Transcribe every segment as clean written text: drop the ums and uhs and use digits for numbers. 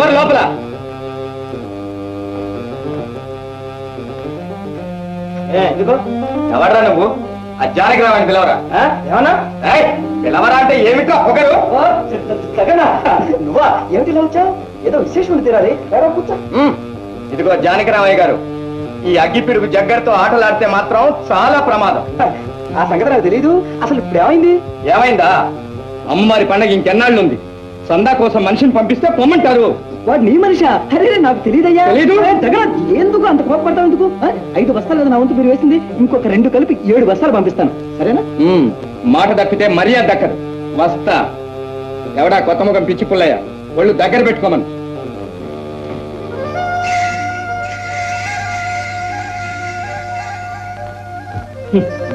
ఎవరు లోపల? ఎవడరా నువ్వు? ఆ జానకిరామని పిలవరా? ఏమన్నా పిలవరా అంటే ఏమిటో ఒకరు నువ్వా? ఏమిటి ఇలా వచ్చావు? ఏదో విశేషం తీరాలి. ఇదిగో జానకిరామయ్య గారు, ఈ అగ్గిపిడుగు జగ్గరతో ఆటలాడితే మాత్రం చాలా ప్రమాదం. ఆ సంగతి నాకు తెలీదు. అసలు ఇప్పుడు ఏమైంది? ఏమైందా? అమ్మవారి పండగ ఇంకెన్నాళ్ళు ఉంది. సందా కోసం మనిషిని పంపిస్తే పొమ్మంటారు. వాడు నీ మనిషా? అరే నాకు తెలియదయ్యా. తెలీదు? ఎందుకు అంత కోపడతావు? ఎందుకు? 5 బస్తాలు కదా నా వంతు మీరు వేసింది. ఇంకొక 2 కలిపి 7 బస్తాలు పంపిస్తాను, సరేనా? మాట దక్కితే మర్యాద దక్కదు. వస్తా. ఎవడా కొత్త ముఖం పిచ్చి పుల్లయ్య, ఒళ్ళు దగ్గర పెట్టుకోమని.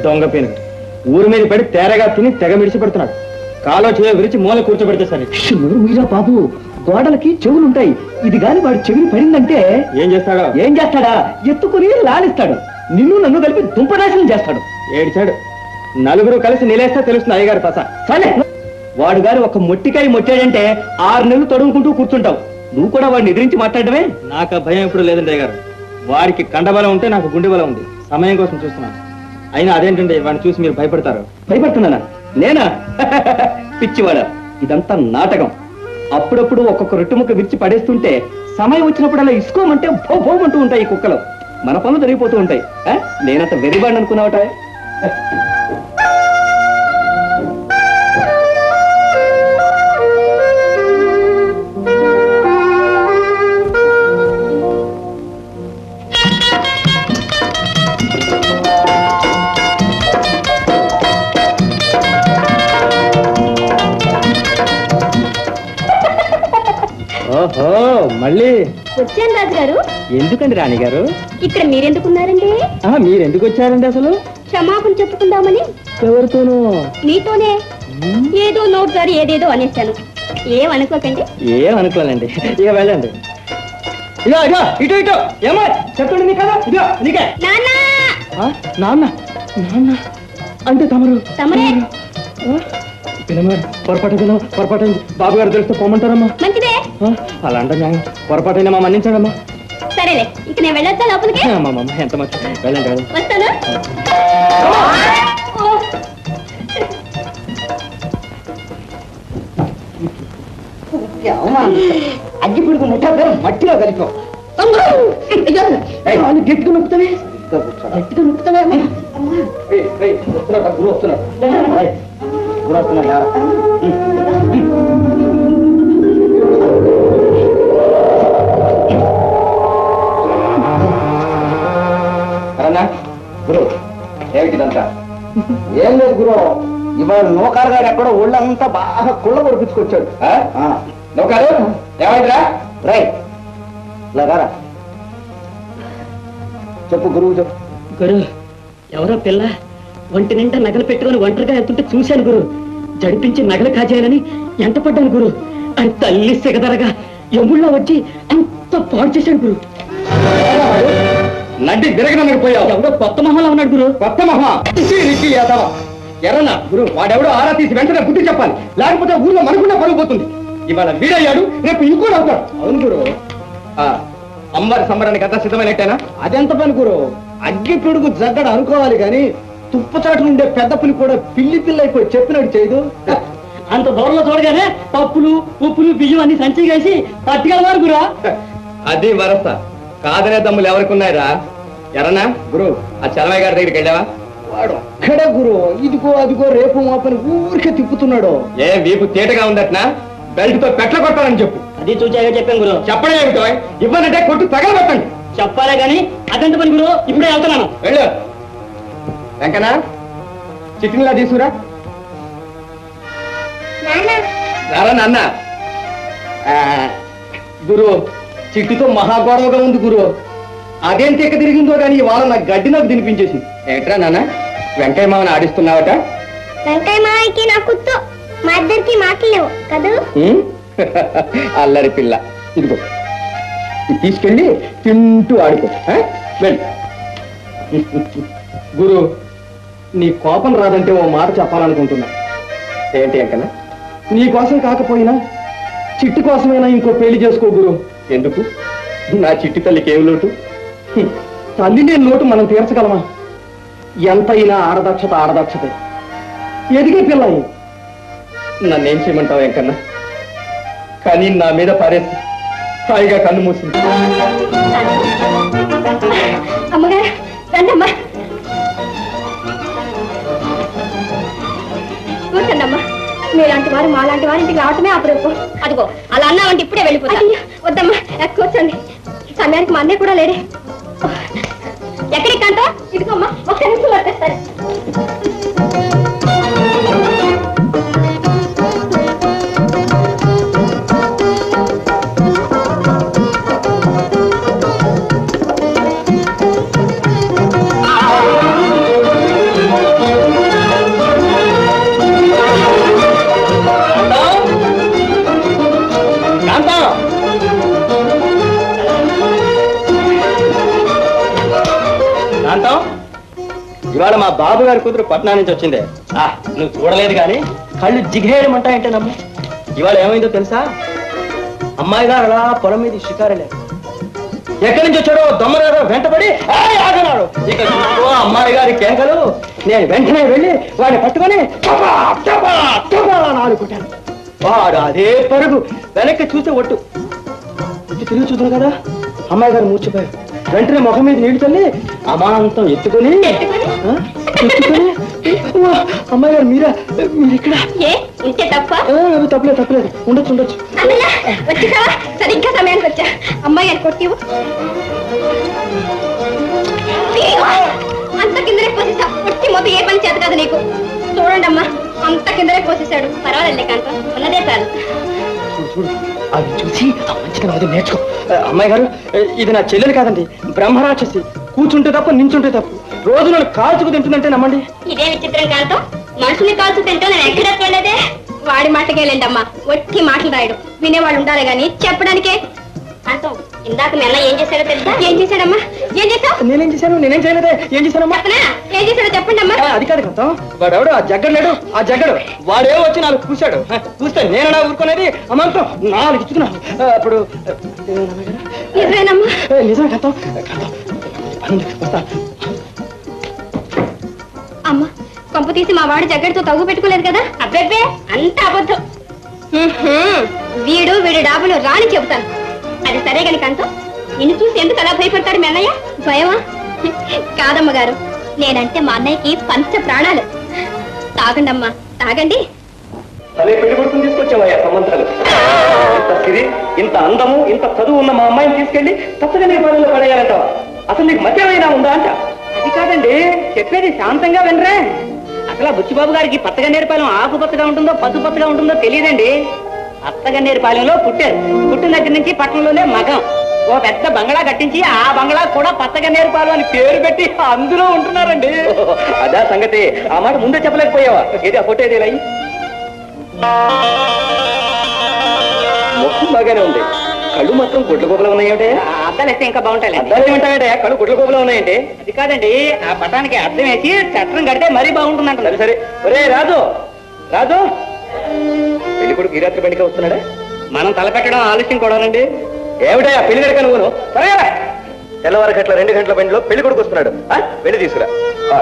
దొంగ పేరు ఊరి మీద పడి తేరగా తిని తెగ మిడిచిపెడుతున్నాడు. కాలో చేయ విరిచి మూల కూర్చోబెడితే సరే. మీరా బాబు, గోడలకి చెవులుంటాయి. ఇది గాని వాడు చెవిని పడిందంటే ఏం చేస్తాడో? ఏం చేస్తాడా? ఎత్తుకుని లాలిస్తాడు. నిన్ను నన్ను కలిపి దుంపనాశనం చేస్తాడు. ఏడిచాడు. నలుగురు కలిసి నిలేస్తే తెలుస్తుంది అయ్యగారి పస. సరే, వాడు గారు ఒక మొట్టికాయ మొట్టాడంటే 6 నెలలు తొడుగుకుంటూ కూర్చుంటావు. నువ్వు కూడా వాడిని ఎదిరించి మాట్లాడమే. నాకు ఆ భయం ఇప్పుడు లేదండి అయ్యగారు. వాడికి కండబలం ఉంటే నాకు గుండె బలం ఉంది. సమయం కోసం చూస్తున్నాను. అయినా అదేంటండి, వాడిని చూసి మీరు భయపడతారు. భయపడుతున్నానా? నేనా? పిచ్చివాడా, ఇదంతా నాటకం. అప్పుడప్పుడు ఒక్కొక్క రొట్టుముక్క విరిచి పడేస్తుంటే సమయం వచ్చినప్పుడల్లా ఇసుకోమంటే భోమంటూ ఉంటాయి ఈ కుక్కలు. మన పనులు జరిగిపోతూ ఉంటాయి. నేనంత వెరిబాడిని అనుకున్నావట. ఓహో, మళ్ళీ వచ్చాను రాజుగారు. ఎందుకండి రాణిగారు? ఇక్కడ మీరెందుకున్నారండి? మీరెందుకు వచ్చారండి అసలు? క్షమాపణ చెప్పుకుందామని. ఎవరితోనూ? మీతోనే. ఏదో నోట్ గారు ఏదేదో అనేశాను. ఏమనుకోకండి. ఏమనుకోనండి. ఇక వెళ్ళండి. ఇదో ఇదో ఇటు ఇటు. ఏమో చెప్పండి. నీ కదా ఇదో నీకే. నాన్న నాన్న అంటే తమరు? తమరే. పొరపాటు బాబు గారు తెలిస్తే పోమంటారమ్మా. మంచిదే. అలా అంటే పొరపాటైనా మా మన్నించాడమ్మా. సరేలే, ఇక నేను వెళ్ళొచ్చా లోపలికి? ఎంత మంచి. వెళ్ళండి వెళ్ళండి. వస్తాను. అగ్గిపిడుగు ముఠా పేరు మట్టిలో కలిపో. గట్టిగా నొక్కుతావే. గట్టిగా నొక్కుతావే. గురు వస్తున్నాడు. గురు ఏమిటిదంతా? ఏం లేదు గురు, ఇవాళ నౌకారు గారు ఎక్కడో ఒళ్ళంతా బాగా కుళ్ళ కొడిపించుకొచ్చాడు. నౌకారు ఏమైందిరా? రై లగారా చెప్పు గురువు, చెప్పు. గురు, ఎవరో పిల్ల ఒంటి నిండా నగలు పెట్టుకుని ఒంటరిగా వెళ్తుంటే చూశాను గురు. జడిపించి నగలు కాజేయాలని ఎంట పడ్డాను గురు. అని తల్లి సిగదరగా ఎముళ్ళో వచ్చి అంత పాడు చేశాడు గురు. నడ్డి విరగనపోయావు. ఎవడో కొత్త మొహంలో ఉన్నాడు గురు. కొత్త మొహ ఎర్రన్నా గురు, వాడెవడో ఆరా తీసి వెంటనే బుద్ధి చెప్పాలి. లేకపోతే ఊళ్ళో మనకుండా పడిపోతుంది. ఇవాళ వీడయ్యాడు, రేపు ఇంకోటి అవుతాడు. అవును గురు. అమ్మవారి సంబరానికి అంతా సిద్ధమైనట్టేనా? అదెంత పని గురు, అగ్గి పిడుగు జగ్గడ అనుకోవాలి కానీ తుప్పచాటు నుండే పెద్ద పులి కూడా పిల్లి పిల్లైపోయి చెప్పినట్టు చేయదు. అంత దూరంలో చూడగానే పప్పులు ఉప్పులు బియ్యం అన్ని సంచి వేసి పట్టుకెళ్ళవారు గురా. అది వరస. కాదనే దమ్ములు ఎవరికి ఉన్నాయిరా? ఎరనా గురు, ఆ చలమయ్య గారి దగ్గరికి వెళ్ళావా? వాడు అక్కడే గురు, ఇదిగో అదిగో రేపు మాపని ఊరికే తిప్పుతున్నాడు. ఏ వీపు తేటగా ఉందట్నా? బెల్ట్ తో పెట్ల కొట్టాలని చెప్పు. అది చూచాగా చెప్పాను గురు. చెప్పడం ఏమిటో? ఇవ్వనంటే కొట్టు తగలబెట్టండి. చెప్పాలే గాని అదంత పని గురు. ఇప్పుడే వెళ్తున్నాను. వెళ్ళు. వెంకనా చికెన్లా తీసుకురా. రారా నాన్న. గురు, చిట్టుతో మహాగౌరవగా ఉంది గురు. అదేం తెక్క తిరిగిందో గాని ఇవాళ నా గడ్డి నాకు తినిపించేసింది. ఏంట్రా నాన్న, వెంకయ్య మామని ఆడిస్తున్నావట? వెంకయ్య మావయ్యకి నాకు మా ఇద్దరికి మాటలేవు కదూ. అల్లరి పిల్ల. ఇదిగో ఇది తీసుకెళ్ళి తింటూ ఆడుకో. వెళ్ళి. గురు, నీ కోపం రాదంటే ఓ మాట చెప్పాలనుకుంటున్నా. ఏంటి అంకనా? నీ కోసం కాకపోయినా చిట్టి కోసమైనా ఇంకో పెళ్లి చేసుకో గురు. ఎందుకు? నా చిట్టి తల్లికి ఏం లోటు? తల్లి లేని లోటు మనం తీర్చగలమా? ఎంతైనా ఆడదక్షత ఆడదక్షతే. ఎదిగే పిల్ల నన్నేం చేయమంటావు ఎంకన్నా? కానీ నా మీద పారేసి హాయిగా కన్ను మూసింది. అమ్మగారు రండమ్మా, కూర్చోండమ్మా. మీలాంటి వారు మాలాంటి వారింటికి రావటమే అపురూపం. అదిగో అలా అన్నావంటే ఇప్పుడే వెళ్ళిపోతా. వద్దమ్మా, కూర్చోండి. సమయానికి మా అన్నయ్య కూడా లేడే. ఎక్కడికి కంటో ఇదిగోమ్మా, ఒక నిమిషం వచ్చేస్తారు. ఇవాళ మా బాబు గారి కూతురు పట్నం నుంచి వచ్చిందే. నువ్వు చూడలేదు కానీ కళ్ళు జిగేయమంటాయంటే నమ్ము. ఇవాళ ఏమైందో తెలుసా? అమ్మాయి గారు అలా పొలం మీద షికారలేదు. ఎక్కడి నుంచి వచ్చాడో దొమ్మగారు వెంటబడి ఆగనాడు. ఇక అమ్మాయి గారి కేకలు. నేను వెంటనే వెళ్ళి వాడిని పట్టుకొని ఆడుకుంటాను. వాడు అదే పరుగు. వెనక్కి చూస్తే ఒట్టు తిరిగి చూద్దాను కదా, అమ్మాయి గారు మూర్చిపోయారు. వెంటనే ముఖం మీద నీళ్లు చల్లి అమాంతం ఎత్తుకొని అమ్మాయి గారు మీరు ఇక్కడ తప్పలేదు ఉండొచ్చు. సరిగ్గా సమయానికి వచ్చా. అమ్మాయి గారు కొట్టివు అంత కిందనే పోసేసా. కొట్టి మొత్తం ఏ పని చేత కాదు నీకు. చూడండి అమ్మా, అంత కిందనే పోసేసాడు. పర్వాలేదు కాంత, ఉన్నదే చాలు. చూడు అవి చూసి ఆ మంచిగా అది నేర్చుకో. అమ్మాయి గారు, ఇది నా చెల్లెలు కాదండి, బ్రహ్మరాక్షసి. కూర్చుంటే తప్ప నించుంటే తప్పు. రోజు నన్ను కాల్చుకు తింటుందంటే నమ్మండి. ఇదే విచిత్రం కాంతో, మనుషుల్ని కాల్చు తింటూ నేను ఎక్కడా చూడలేదే. వాడి మాటకేలేండి అమ్మా, ఒట్టి మాటలు రాయడు. వినేవాళ్ళు ఉండాలి గాని చెప్పడానికే. కాంతో, ఇందాక మీ అన్న ఏం చేశాడో తెలుసా? ఏం చేశాడమ్మా? ఏం చేశావు? నేనేం చేయలేదే. ఏం చేశానమ్మా? ఏం చేశాడో చెప్పండి అమ్మా. అది కాదు కదా, వాడెవడు ఆ జగ్గడు లేడు. ఆ జగ్గడు వాడే వచ్చి నాలుగు కూర్చాడు. కూస్తే నేను ఊరుకునేది అమ్మంతో 4 ఇచ్చుకున్నాను. అప్పుడు నిజమేనమ్మా? నిజమే కదా. అమ్మా, పంపు తీసి మా వాడు జగ్గడితో తగ్గు పెట్టుకోలేదు కదా? అబ్బెబ్బే, అంత అబద్ధం. వీడు డాబులు రాని చెబుతాను. అది సరే గని కాంతో, నిన్ను చూసి ఎందుకు అలా భయపడతాడు మీ అన్నయ్య? భయమా? కాదమ్మ గారు, నేనంటే మా అన్నయ్యకి పంచ ప్రాణాలు. తాగండి అమ్మా, తాగండి. అదే పెళ్లి కొడుకుని తీసుకొచ్చావయ్యా సంబంధాలు. ఇంత సిరి, ఇంత అందము, ఇంత చదువు ఉన్న మా అమ్మాయిని తీసుకెళ్లి పచ్చగా నిర్మాణంలో పడేయాలంటావా? అసలు నీకు మధ్యమైనా ఉందా అంట? అది కాదండి, చెప్పేది శాంతంగా వినరే. అసలు బుచ్చిబాబు గారికి పచ్చగన్నేరుపాలెం ఆకుపచ్చగా ఉంటుందో పసుపచ్చగా ఉంటుందో తెలియదండి. పచ్చగన్నేరుపాలెంలో పుట్టారు. పుట్టిన దగ్గర నుంచి పట్టణంలోనే మగం. ఓ పెద్ద బంగళా కట్టించి ఆ బంగళా కూడా పచ్చగన్నేరుపాలెం అని పేరు పెట్టి అందులో ఉంటున్నారండి. అదా సంగతి. ఆ మాట ముందే చెప్పలేకపోయావా? ఏది ఆ ఫోటో ఏది? మొత్తం బాగానే ఉంది. కళ్ళు మాత్రం గుడ్ల గోపలో ఉన్నాయంటే. అద్దాలు వేస్తే ఇంకా బాగుంటాయి. అద్దాలు ఏమంటాయంటే కళ్ళు గుడ్ల గోపలో ఉన్నాయంటే. అది కాదండి, ఆ పటానికి అర్థం వేసి చట్టం కడితే మరీ బాగుంటుందంట. సరే సరే. ఒరే రాజు, పెళ్లి కొడుకు ఈ రాత్రి బండిగా వస్తున్నాడా? మనం తలపెట్టడం ఆలస్యం కూడానండి. ఏమిటా పెళ్లి గడక నువ్వును? సరేగా తెల్లవారు గంటల 2 గంటల బండిలో పెళ్లి కొడుకు వస్తున్నాడు. వెళ్ళి తీసుకురా.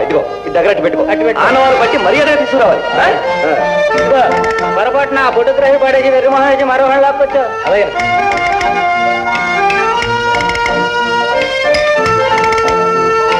ఇదిగో ఇది దగ్గర పెట్టుకో. ఆనవాళ్ళు బట్టి మర్యాదగా తీసుకురావాలి. పొరపాటున ఫోటోగ్రఫీ పడేసి వెర్రి మహారాజు మరో లాక్కొచ్చా. అలాగే